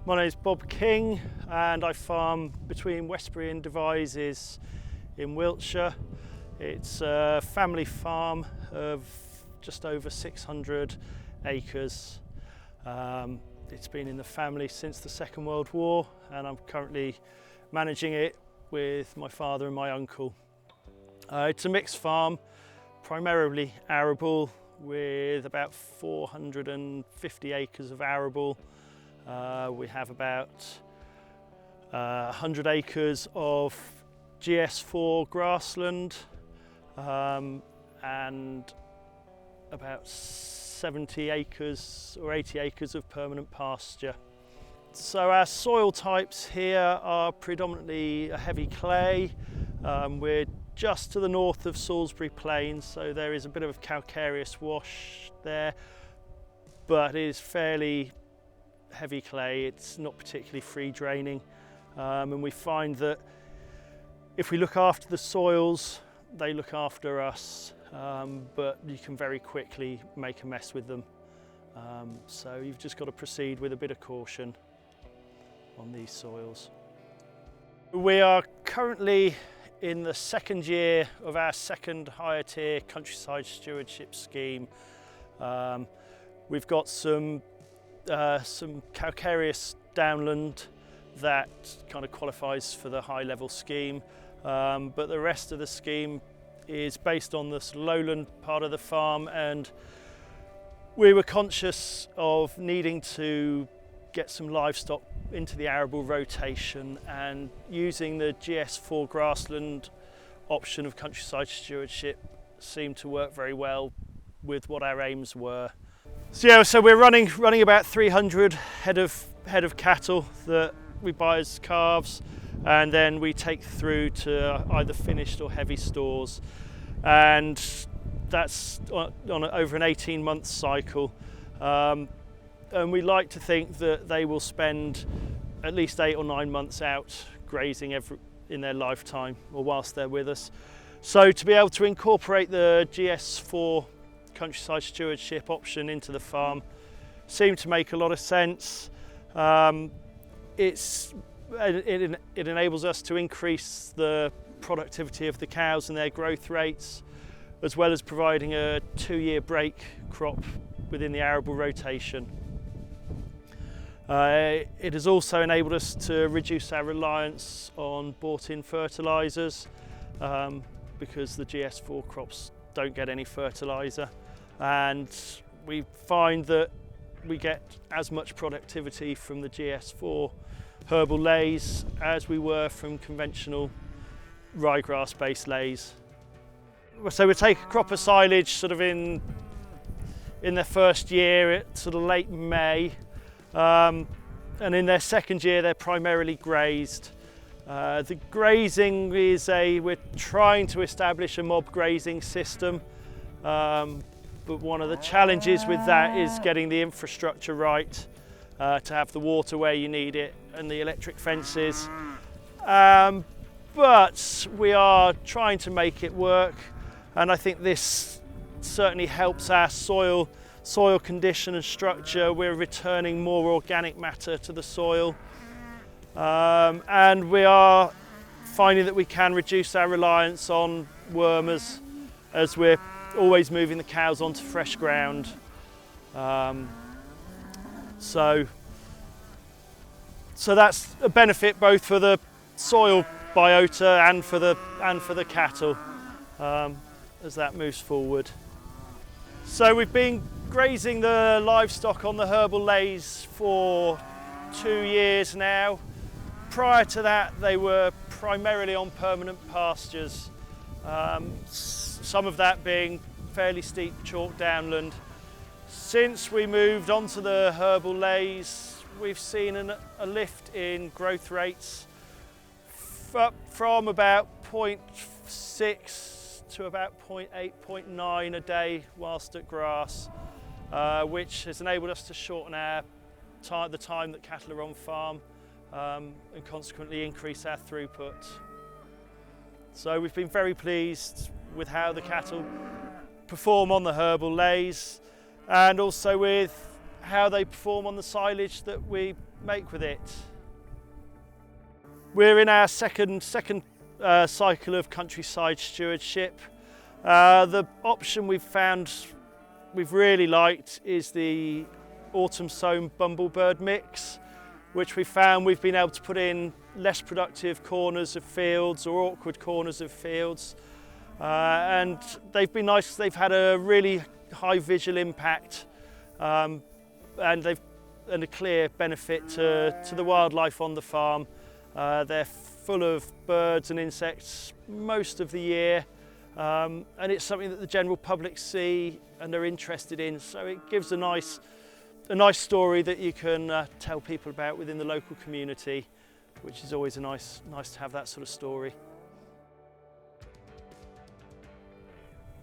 My name is Bob King and I farm between Westbury and Devizes in Wiltshire. It's a family farm of just over 600 acres. It's been in the family since the Second World War and I'm currently managing it with my father and my uncle. It's a mixed farm, primarily arable, with about 450 acres of arable. We have about 100 acres of GS4 grassland and about 70 acres or 80 acres of permanent pasture. So our soil types here are predominantly a heavy clay. We're just to the north of Salisbury Plain, so there is a bit of calcareous wash there, but it is fairly heavy clay. It's not particularly free draining, and we find that if we look after the soils, they look after us, but you can very quickly make a mess with them. So you've just got to proceed with a bit of caution on these soils. We are currently in the second year of our second higher tier countryside stewardship scheme. We've got some calcareous downland that kind of qualifies for the high level scheme, but the rest of the scheme is based on this lowland part of the farm, and we were conscious of needing to get some livestock into the arable rotation, and using the GS4 grassland option of countryside stewardship seemed to work very well with what our aims were. So we're running about 300 head of cattle that we buy as calves, and then we take through to either finished or heavy stores, and that's over an 18-month cycle. And we like to think that they will spend at least 8 or 9 months out grazing in their lifetime, or whilst they're with us. So to be able to incorporate the GS4 countryside stewardship option into the farm seemed to make a lot of sense. It enables us to increase the productivity of the cows and their growth rates, as well as providing a 2-year break crop within the arable rotation. It has also enabled us to reduce our reliance on bought-in fertilisers, because the GS4 crops don't get any fertiliser, and we find that we get as much productivity from the GS4 Herbal Leys as we were from conventional ryegrass based Leys. So we take a crop of silage sort of in their first year at sort of late May, and in their second year they're primarily grazed. The grazing is we're trying to establish a mob grazing system, but one of the challenges with that is getting the infrastructure right, to have the water where you need it and the electric fences. But we are trying to make it work, and I think this certainly helps our soil condition and structure. We're returning more organic matter to the soil, and we are finding that we can reduce our reliance on wormers as we're always moving the cows onto fresh ground. So that's a benefit both for the soil biota and for the cattle, as that moves forward. So we've been grazing the livestock on the Herbal Leys for 2 years now. Prior to that, they were primarily on permanent pastures, some of that being fairly steep chalk downland. Since we moved onto the Herbal Leys, we've seen a lift in growth rates up from about 0.6 to about 0.8, 0.9 a day whilst at grass, which has enabled us to shorten the time that cattle are on farm, and consequently increase our throughput. So we've been very pleased with how the cattle perform on the Herbal Leys, and also with how they perform on the silage that we make with it. We're in our second cycle of countryside stewardship. The option we've found we've really liked is the autumn sown Bumblebird mix, which we found we've been able to put in less productive corners of fields or awkward corners of fields, and they've been nice. They've had a really high visual impact, and a clear benefit to the wildlife on the farm. They're full of birds and insects most of the year, and it's something that the general public see and are interested in, so it gives a nice story that you can tell people about within the local community, which is always nice to have that sort of story.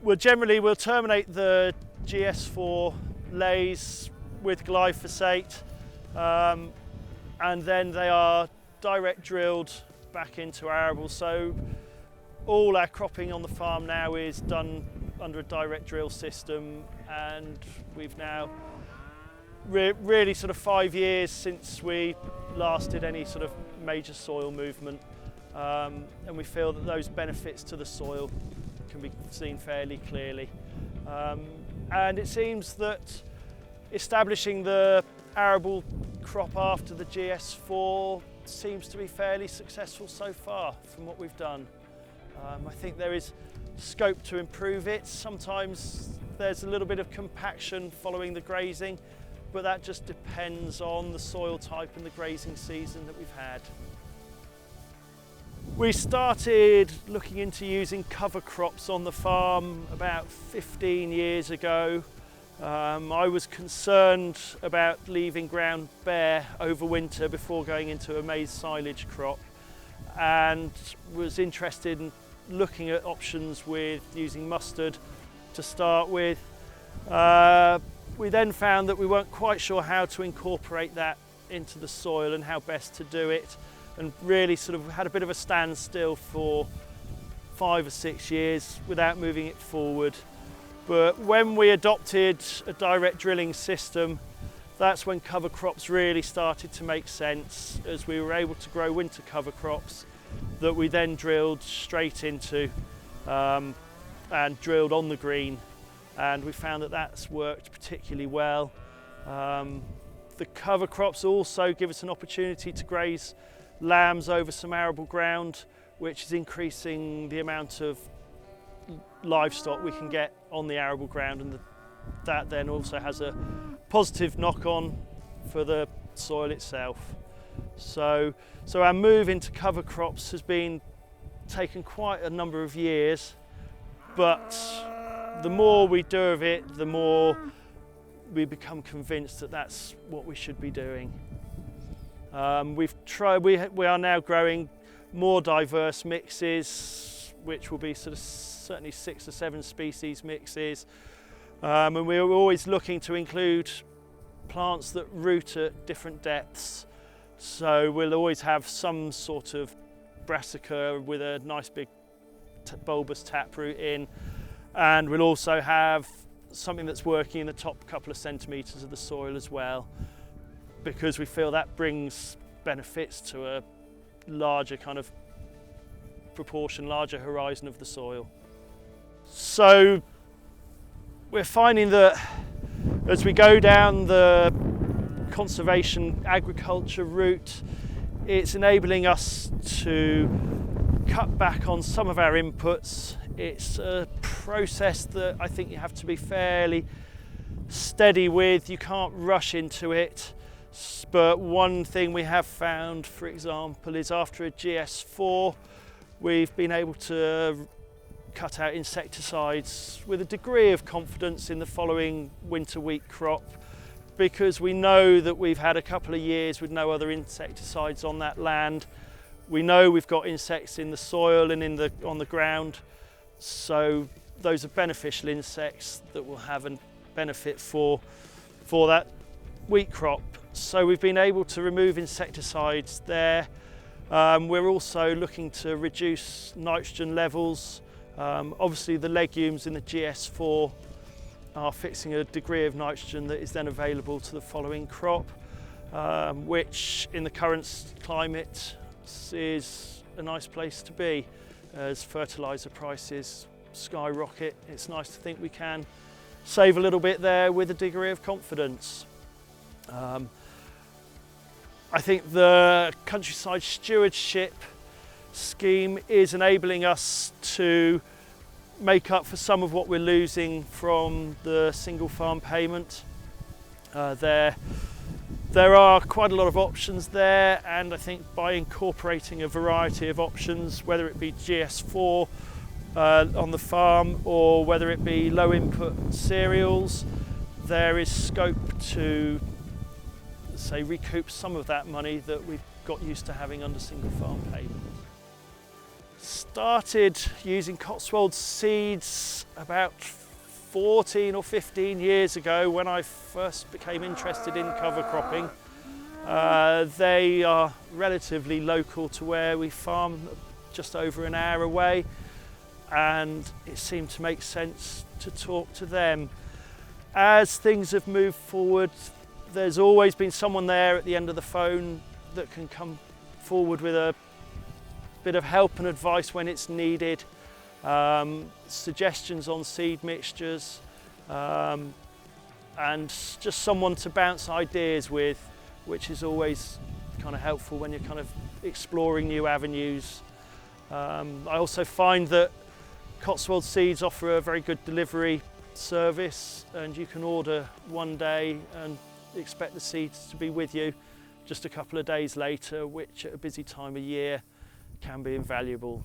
We'll terminate the GS4 Leys with glyphosate, and then they are direct drilled back into arable. So all our cropping on the farm now is done under a direct drill system, and we've now really sort of 5 years since we last did any sort of major soil movement, and we feel that those benefits to the soil can be seen fairly clearly. And it seems that establishing the arable crop after the GS4 seems to be fairly successful so far from what we've done. I think there is scope to improve it. Sometimes there's a little bit of compaction following the grazing, but that just depends on the soil type and the grazing season that we've had. We started looking into using cover crops on the farm about 15 years ago. I was concerned about leaving ground bare over winter before going into a maize silage crop, and was interested in looking at options with using mustard to start with. We then found that we weren't quite sure how to incorporate that into the soil and how best to do it, and really sort of had a bit of a standstill for 5 or 6 years without moving it forward. But when we adopted a direct drilling system, that's when cover crops really started to make sense, as we were able to grow winter cover crops that we then drilled straight into and drilled on the green, and we found that that's worked particularly well. The cover crops also give us an opportunity to graze lambs over some arable ground, which is increasing the amount of livestock we can get on the arable ground, and that then also has a positive knock-on for the soil itself. So our move into cover crops has been taken quite a number of years, but the more we do of it, the more we become convinced that that's what we should be doing. We are now growing more diverse mixes, which will be sort of certainly 6 or 7 species mixes, and we're always looking to include plants that root at different depths. So we'll always have some sort of brassica with a nice big bulbous taproot in, and we'll also have something that's working in the top couple of centimetres of the soil as well, because we feel that brings benefits to a larger kind of proportion, larger horizon of the soil. So we're finding that as we go down the conservation agriculture route, it's enabling us to cut back on some of our inputs. It's a process that I think you have to be fairly steady with. You can't rush into it. But one thing we have found, for example, is after a GS4, we've been able to cut out insecticides with a degree of confidence in the following winter wheat crop, because we know that we've had a couple of years with no other insecticides on that land. We know we've got insects in the soil and on the ground, so those are beneficial insects that will have a benefit for that wheat crop. So we've been able to remove insecticides there. We're also looking to reduce nitrogen levels. Obviously the legumes in the GS4 are fixing a degree of nitrogen that is then available to the following crop. which in the current climate is a nice place to be as fertiliser prices skyrocket. It's nice to think we can save a little bit there with a degree of confidence. I think the Countryside Stewardship scheme is enabling us to make up for some of what we're losing from the single farm payment. There are quite a lot of options there, and I think by incorporating a variety of options, whether it be GS4 on the farm or whether it be low input cereals, there is scope to, say, recoup some of that money that we've got used to having under single farm payment. Started using Cotswold seeds about 14 or 15 years ago when I first became interested in cover cropping. They are relatively local to where we farm, just over an hour away, and it seemed to make sense to talk to them. As things have moved forward, there's always been someone there at the end of the phone that can come forward with a bit of help and advice when it's needed, suggestions on seed mixtures, and just someone to bounce ideas with, which is always kind of helpful when you're kind of exploring new avenues. I also find that Cotswold seeds offer a very good delivery service, and you can order one day and expect the seeds to be with you just a couple of days later, which at a busy time of year can be invaluable.